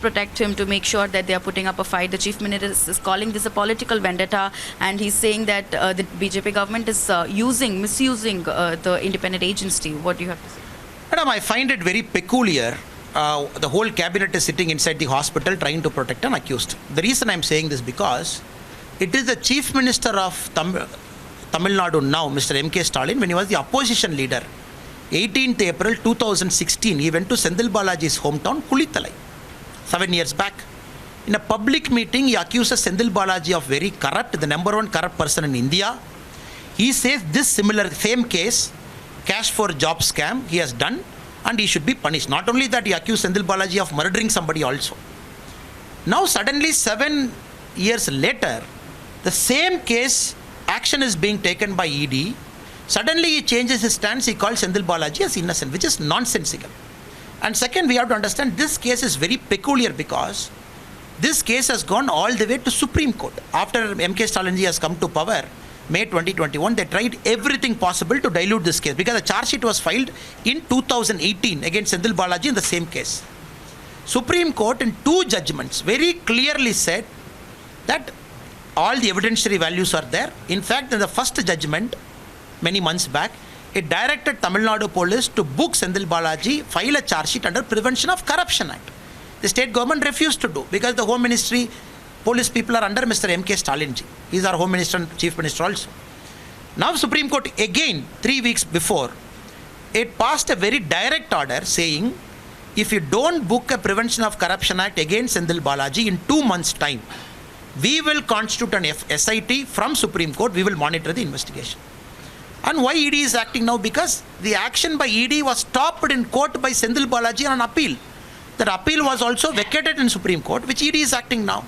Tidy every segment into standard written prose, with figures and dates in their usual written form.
protect him, to make sure that they are putting up a fight. The Chief Minister is calling this a political vendetta, and he's saying that the BJP government is misusing the independent agency. What do you have to say? Madam, I find it very peculiar. The whole cabinet is sitting inside the hospital trying to protect an accused. The reason I'm saying this because it is the Chief Minister of Tamil Nadu now, Mr. M.K. Stalin, when he was the opposition leader. 18th April 2016, he went to Senthil Balaji's hometown, Kulithalai, 7 years back. In a public meeting, he accuses Senthil Balaji of very corrupt, the number one corrupt person in India. He says this same case, cash for job scam, he has done, and he should be punished. Not only that, he accused Senthil Balaji of murdering somebody also. Now suddenly 7 years later, the same case, action is being taken by ED. Suddenly he changes his stance, he calls Senthil Balaji as innocent, which is nonsensical. And second, we have to understand this case is very peculiar because this case has gone all the way to Supreme Court. After M.K. Stalin has come to power, May 2021, they tried everything possible to dilute this case because a charge sheet was filed in 2018 against Senthil Balaji in the same case. Supreme Court in 2 judgments very clearly said that all the evidentiary values are there. In fact, in the first judgment, many months back, it directed Tamil Nadu police to book Senthil Balaji, file a charge sheet under Prevention of Corruption Act. The state government refused to do because the Home Ministry, police people are under Mr. M.K. Stalin ji. He is our Home Minister and Chief Minister also. Now Supreme Court again, 3 weeks before, it passed a very direct order saying, if you don't book a Prevention of Corruption Act against Senthil Balaji in 2 months' time, we will constitute an SIT from Supreme Court, we will monitor the investigation. And why ED is acting now? Because the action by ED was stopped in court by Senthil Balaji on an appeal. That appeal was also vacated in Supreme Court, which ED is acting now.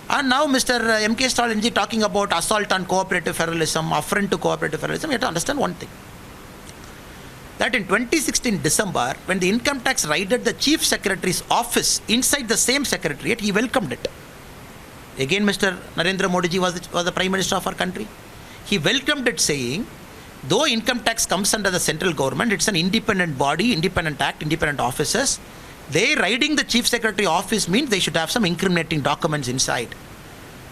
And now Mr. M.K. Stalin ji talking about assault on cooperative federalism, affront to cooperative federalism. You have to understand one thing. That in 2016 December, when the income tax raided the Chief Secretary's office inside the same secretariat, he welcomed it. Again, Mr. Narendra Modi ji was the Prime Minister of our country. He welcomed it saying, though income tax comes under the central government, it's an independent body, independent act, independent officers. They raiding the Chief Secretary office means they should have some incriminating documents inside.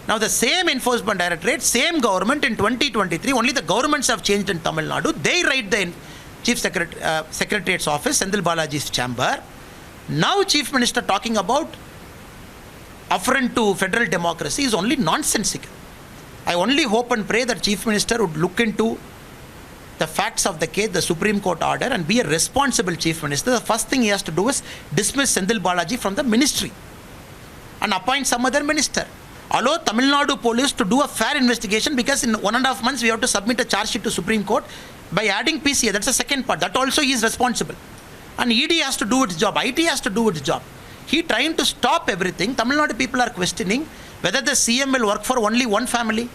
Now the same Enforcement Directorate, same government in 2023, only the governments have changed in Tamil Nadu. They raid the Chief Secretariat's office, Senthil Balaji's chamber. Now Chief Minister talking about affront to federal democracy is only nonsensical. I only hope and pray that Chief Minister would look into the facts of the case, the Supreme Court order, and be a responsible Chief Minister. The first thing he has to do is dismiss Senthil Balaji from the ministry and appoint some other minister. Allow Tamil Nadu police to do a fair investigation, because in 1.5 months we have to submit a charge sheet to Supreme Court by adding PCA. That's the second part. That also he is responsible. And ED has to do its job. IT has to do its job. He trying to stop everything. Tamil Nadu people are questioning whether the CM will work for only one family.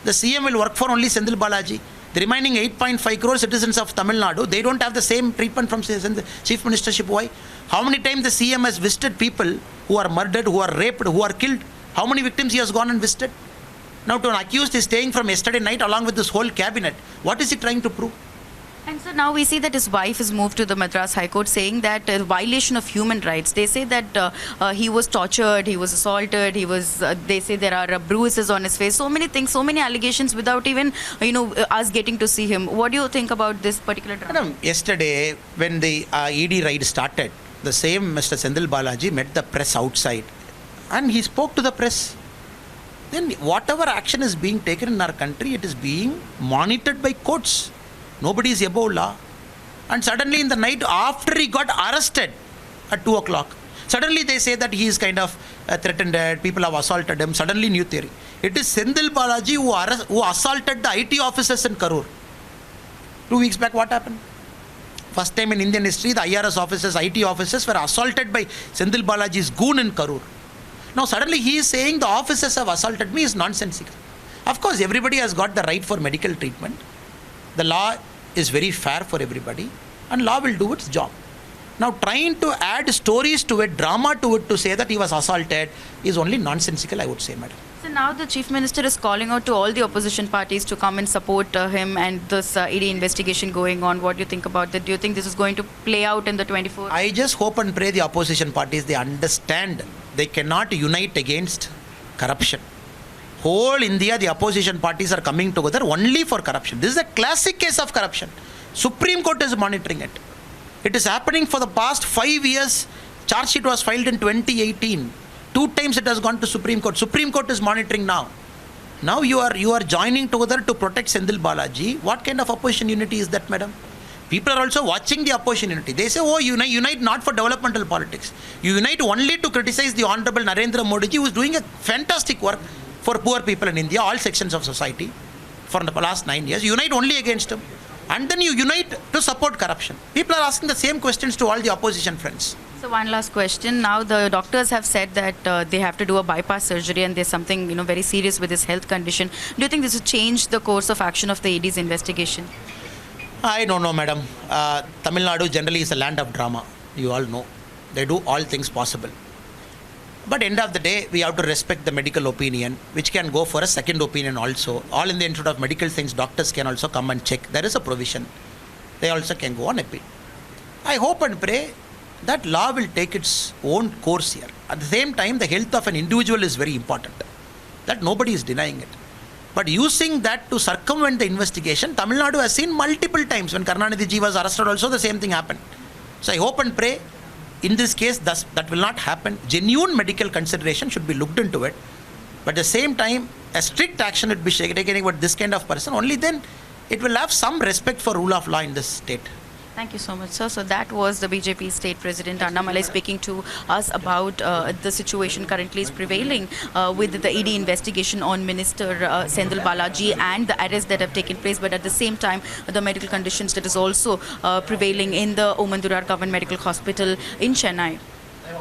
The CM will work for only Senthil Balaji. The remaining 8.5 crore citizens of Tamil Nadu, they don't have the same treatment from Chief Ministership. Why? How many times the CM has visited people who are murdered, who are raped, who are killed? How many victims he has gone and visited? Now to an accused is staying from yesterday night along with this whole cabinet. What is he trying to prove? And so now we see that his wife is moved to the Madras High Court saying that violation of human rights. They say that he was tortured, he was assaulted, they say there are bruises on his face, so many things, so many allegations without even, us getting to see him. What do you think about this particular drama? Madam, yesterday when the ED raid started, the same Mr. Senthil Balaji met the press outside and he spoke to the press. Then whatever action is being taken in our country, it is being monitored by courts. Nobody is above law. And suddenly in the night after he got arrested at 2 o'clock, suddenly they say that he is kind of threatened, people have assaulted him. Suddenly new theory. It is Senthil Balaji who assaulted the IT officers in Karur. 2 weeks back, what happened? First time in Indian history, the IRS officers, IT officers were assaulted by Senthil Balaji's goon in Karur. Now suddenly he is saying the officers have assaulted me is nonsensical. Of course, everybody has got the right for medical treatment. The law is very fair for everybody and law will do its job. Now trying to add stories to it, drama to it to say that he was assaulted is only nonsensical, I would say, madam. So now the Chief Minister is calling out to all the opposition parties to come and support him and this ED investigation going on. What do you think about that? Do you think this is going to play out in the 24th? I just hope and pray the opposition parties, they understand they cannot unite against corruption. Whole India, the opposition parties are coming together only for corruption. This is a classic case of corruption. Supreme Court is monitoring it. It is happening for the past 5 years. Charge sheet was filed in 2018. 2 times it has gone to Supreme Court. Supreme Court is monitoring now. Now you are joining together to protect Senthil Balaji. What kind of opposition unity is that, madam? People are also watching the opposition unity. They say, oh, unite not for developmental politics. You unite only to criticize the Honorable Narendra Modi ji, who is doing a fantastic work for poor people in India, all sections of society, for the last 9 years. You unite only against him. And then you unite to support corruption. People are asking the same questions to all the opposition friends. So one last question. Now the doctors have said that they have to do a bypass surgery and there's something very serious with his health condition. Do you think this will change the course of action of the ED's investigation? I don't know, madam. Tamil Nadu generally is a land of drama. You all know. They do all things possible. But end of the day, we have to respect the medical opinion, which can go for a second opinion also. All in the interest of medical things, doctors can also come and check. There is a provision. They also can go on appeal. I hope and pray that law will take its own course here. At the same time, the health of an individual is very important. That nobody is denying it. But using that to circumvent the investigation, Tamil Nadu has seen multiple times. When Karunanidhi ji was arrested also, the same thing happened. So I hope and pray, in this case, that will not happen. Genuine medical consideration should be looked into it. But at the same time, a strict action would be taken about this kind of person. Only then it will have some respect for rule of law in this state. Thank you so much, sir. So that was the BJP State President Annamalai speaking to us about the situation currently is prevailing with the ED investigation on Minister Senthil Balaji and the arrests that have taken place. But at the same time, the medical conditions that is also prevailing in the Omandurar Government Medical Hospital in Chennai.